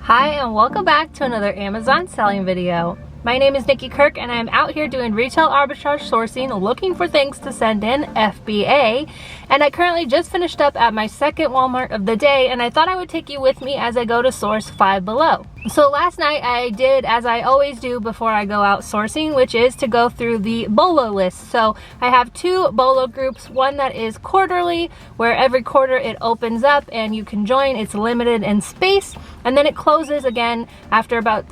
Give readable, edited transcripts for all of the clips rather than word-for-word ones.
Hi and welcome back to another Amazon selling video. My name is Nikki Kirk and I'm out here doing retail arbitrage sourcing, looking for things to send in FBA. And I currently just finished up at my second Walmart of the day, and I thought I would take you with me as I go to source Five Below. So last night I did as I always do before I go out sourcing, which is to go through the BOLO list. So I have two BOLO groups, one that is quarterly, where every quarter it opens up and you can join. It's limited in space, and then it closes again after about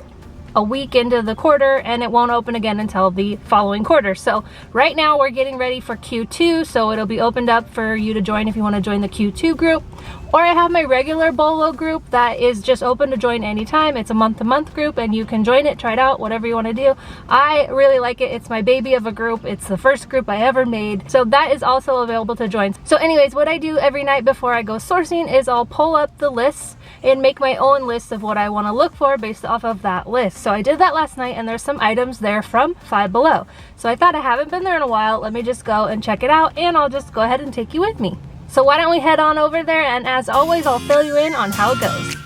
a week into the quarter, and it won't open again until the following quarter. So right now we're getting ready for Q2, so it'll be opened up for you to join if you want to join the Q2 group. Or I have my regular BOLO group that is just open to join anytime. It's a month-to-month group and you can join it, try it out, whatever you want to do. I really like it. It's my baby of a group. It's the first group I ever made. So that is also available to join. So anyways, what I do every night before I go sourcing is I'll pull up the lists and make my own list of what I want to look for based off of that list. So I did that last night, and there's some items there from Five Below. So I thought I haven't been there in a while. Let me just go and check it out, and I'll just go ahead and take you with me. So why don't we head on over there, and as always, I'll fill you in on how it goes.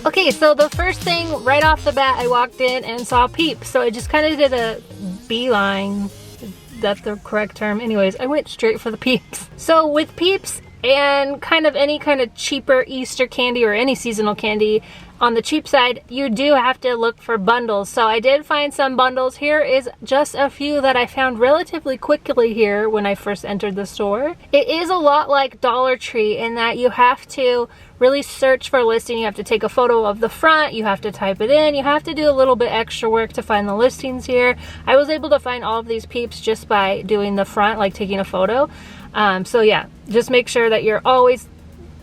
Okay, so the first thing right off the bat, I walked in and saw Peeps. So I just kind of did a beeline. Is that the correct term? Anyways, I went straight for the Peeps. So with Peeps and kind of any kind of cheaper Easter candy or any seasonal candy, on the cheap side, you do have to look for bundles. So I did find some bundles. Here is just a few that I found relatively quickly here when I first entered the store. It is a lot like Dollar Tree in that you have to really search for a listing. You have to take a photo of the front, you have to type it in, you have to do a little bit extra work to find the listings here. I was able to find all of these Peeps just by doing the front, like taking a photo. So yeah, just make sure that you're always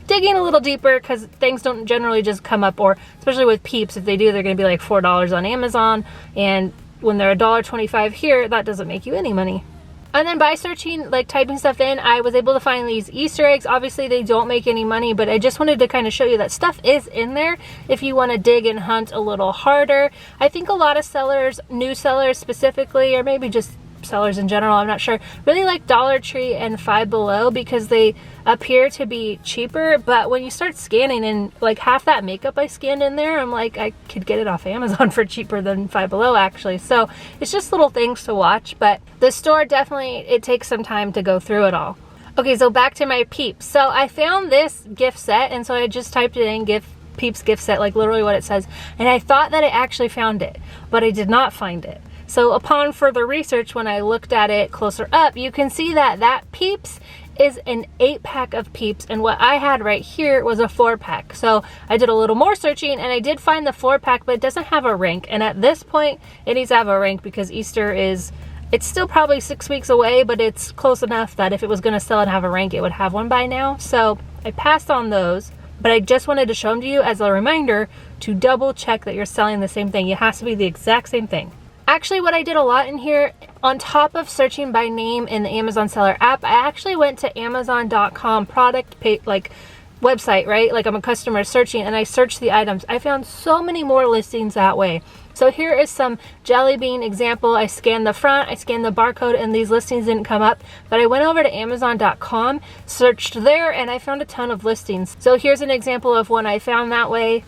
digging a little deeper, because things don't generally just come up, or especially with Peeps, if they do, they're going to be like $4 on Amazon, and when they're $1.25 here, that doesn't make you any money. And then by searching, like typing stuff in, I was able to find these Easter eggs. Obviously they don't make any money, but I just wanted to kind of show you that stuff is in there if you want to dig and hunt a little harder. I think a lot of sellers, new sellers specifically, or maybe just sellers in general, I'm not sure, really like Dollar Tree and Five Below because they appear to be cheaper. But when you start scanning, and like half that makeup I scanned in there, I'm like, I could get it off Amazon for cheaper than Five Below actually. So it's just little things to watch, but the store definitely, it takes some time to go through it all. Okay, so back to my Peeps. So I found this gift set, and so I just typed it in, Peeps Gift Set, like literally what it says, and I thought that I actually found it, but I did not find it. So upon further research, when I looked at it closer up, you can see that that Peeps is an 8-pack of Peeps, and what I had right here was a 4-pack. So I did a little more searching, and I did find the 4-pack, but it doesn't have a rank. And at this point, it needs to have a rank because Easter is, it's still probably 6 weeks away, but it's close enough that if it was gonna sell and have a rank, it would have one by now. So I passed on those, but I just wanted to show them to you as a reminder to double check that you're selling the same thing. It has to be the exact same thing. Actually, what I did a lot in here, on top of searching by name in the Amazon Seller app, I actually went to Amazon.com product page, like website, right? Like I'm a customer searching, and I searched the items. I found so many more listings that way. So here is some jelly bean example. I scanned the front, I scanned the barcode, and these listings didn't come up. But I went over to Amazon.com, searched there, and I found a ton of listings. So here's an example of one I found that way.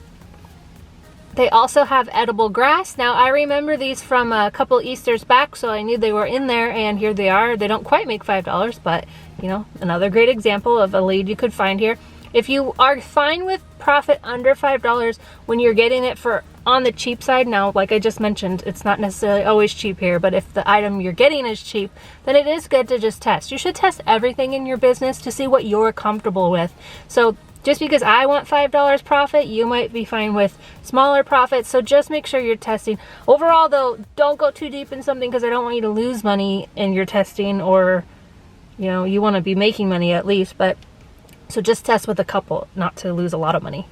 They also have edible grass. Now, I remember these from a couple Easters back, so I knew they were in there, and here they are. They don't quite make $5, but, you know, another great example of a lead you could find here. If you are fine with profit under $5 when you're getting it for on the cheap side, now, like I just mentioned, it's not necessarily always cheap here, but if the item you're getting is cheap, then it is good to just test. You should test everything in your business to see what you're comfortable with. So just because I want $5 profit, you might be fine with smaller profits. So just make sure you're testing. Overall though, don't go too deep in something because I don't want you to lose money in your testing, or, you know, you want to be making money at least. But so just test with a couple, not to lose a lot of money.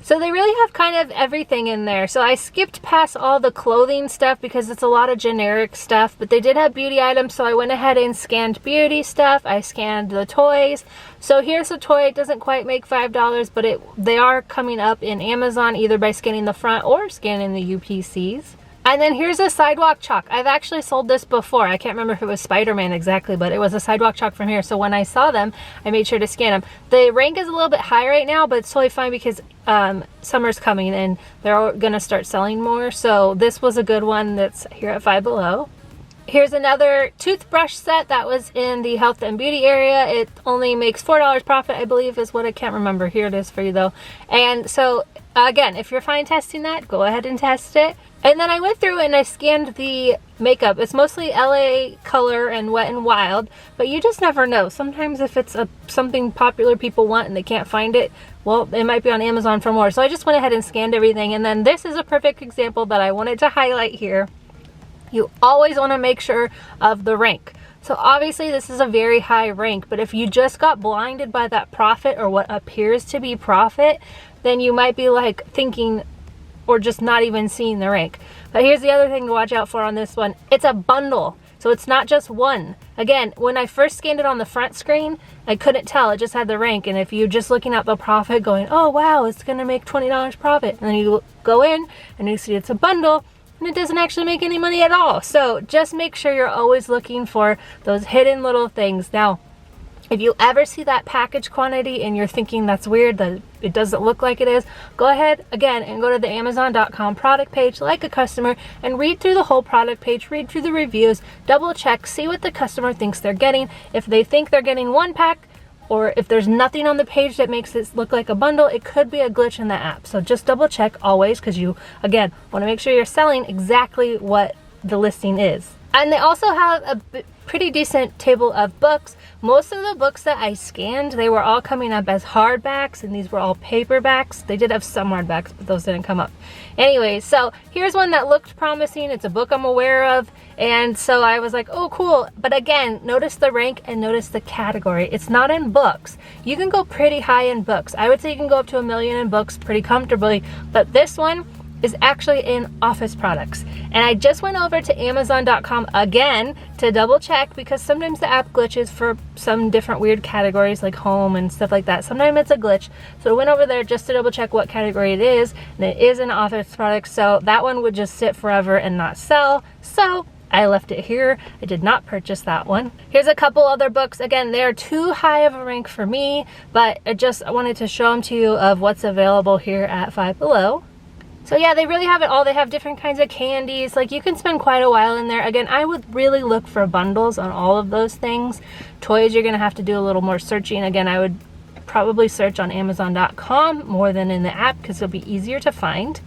So they really have kind of everything in there. So I skipped past all the clothing stuff because it's a lot of generic stuff, but they did have beauty items. So I went ahead and scanned beauty stuff. I scanned the toys. So here's a toy. It doesn't quite make $5, but they are coming up in Amazon either by scanning the front or scanning the UPCs. And then here's a sidewalk chalk. I've actually sold this before. I can't remember if it was Spider-Man exactly, but it was a sidewalk chalk from here. So when I saw them, I made sure to scan them. The rank is a little bit high right now, but it's totally fine because summer's coming and they're going to start selling more. So this was a good one that's here at Five Below. Here's another toothbrush set that was in the health and beauty area. It only makes $4 profit, I believe is what I can't remember. Here it is for you though. And so again, if you're fine testing that, go ahead and test it. And then I went through and I scanned the makeup. It's mostly LA Color and Wet n Wild, but you just never know. Sometimes if it's something popular people want and they can't find it, well, it might be on Amazon for more. So I just went ahead and scanned everything. And then this is a perfect example that I wanted to highlight here. You always want to make sure of the rank. So obviously this is a very high rank, but if you just got blinded by that profit or what appears to be profit, then you might be like thinking, or just not even seeing the rank. But here's the other thing to watch out for on this one. It's a bundle, so it's not just one. Again, when I first scanned it on the front screen, I couldn't tell, it just had the rank. And if you're just looking at the profit going, oh wow, it's gonna make $20 profit, and then you go in and you see it's a bundle and it doesn't actually make any money at all. So just make sure you're always looking for those hidden little things. Now, if you ever see that package quantity and you're thinking that's weird, that it doesn't look like it is, go ahead again and go to the Amazon.com product page like a customer and read through the whole product page, read through the reviews, double check, see what the customer thinks they're getting. If they think they're getting one pack, or if there's nothing on the page that makes it look like a bundle, it could be a glitch in the app. So just double check always, because you, again, want to make sure you're selling exactly what the listing is. And they also have a pretty decent table of books. Most of the books that I scanned, they were all coming up as hardbacks, and these were all paperbacks. They did have some hardbacks, but those didn't come up. Anyway, so here's one that looked promising. It's a book I'm aware of, and so I was like, oh cool. But again, notice the rank and notice the category. It's not in books. You can go pretty high in books. I would say you can go up to 1 million in books pretty comfortably, but this one is actually in office products. And I just went over to Amazon.com again to double check, because sometimes the app glitches for some different weird categories like home and stuff like that. Sometimes it's a glitch. So I went over there just to double check what category it is, and it is in office products. So that one would just sit forever and not sell. So I left it here. I did not purchase that one. Here's a couple other books. Again, they're too high of a rank for me, but I just wanted to show them to you of what's available here at Five Below. So yeah, they really have it all. They have different kinds of candies. Like, you can spend quite a while in there. Again, I would really look for bundles on all of those things. Toys, you're gonna have to do a little more searching. Again, I would probably search on Amazon.com more than in the app, because it'll be easier to find.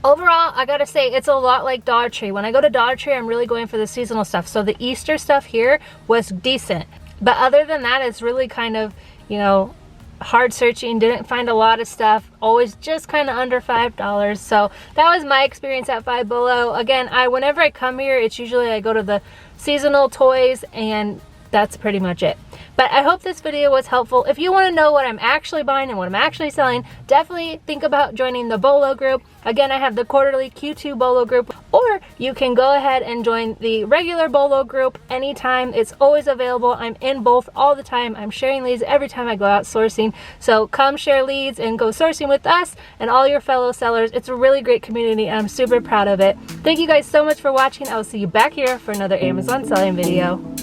Overall, I gotta say, it's a lot like Dollar Tree. When I go to Dollar Tree, I'm really going for the seasonal stuff. So the Easter stuff here was decent. But other than that, it's really kind of, you know, hard searching, didn't find a lot of stuff, always just kind of under $5. So that was my experience at Five Below. Again, whenever I come here, it's usually I go to the seasonal toys, and that's pretty much it. But I hope this video was helpful. If you want to know what I'm actually buying and what I'm actually selling, definitely think about joining the BOLO group. Again, I have the quarterly Q2 BOLO group, or you can go ahead and join the regular BOLO group anytime. It's always available. I'm in both all the time. I'm sharing leads every time I go out sourcing. So come share leads and go sourcing with us and all your fellow sellers. It's a really great community, and I'm super proud of it. Thank you guys so much for watching. I will see you back here for another Amazon selling video.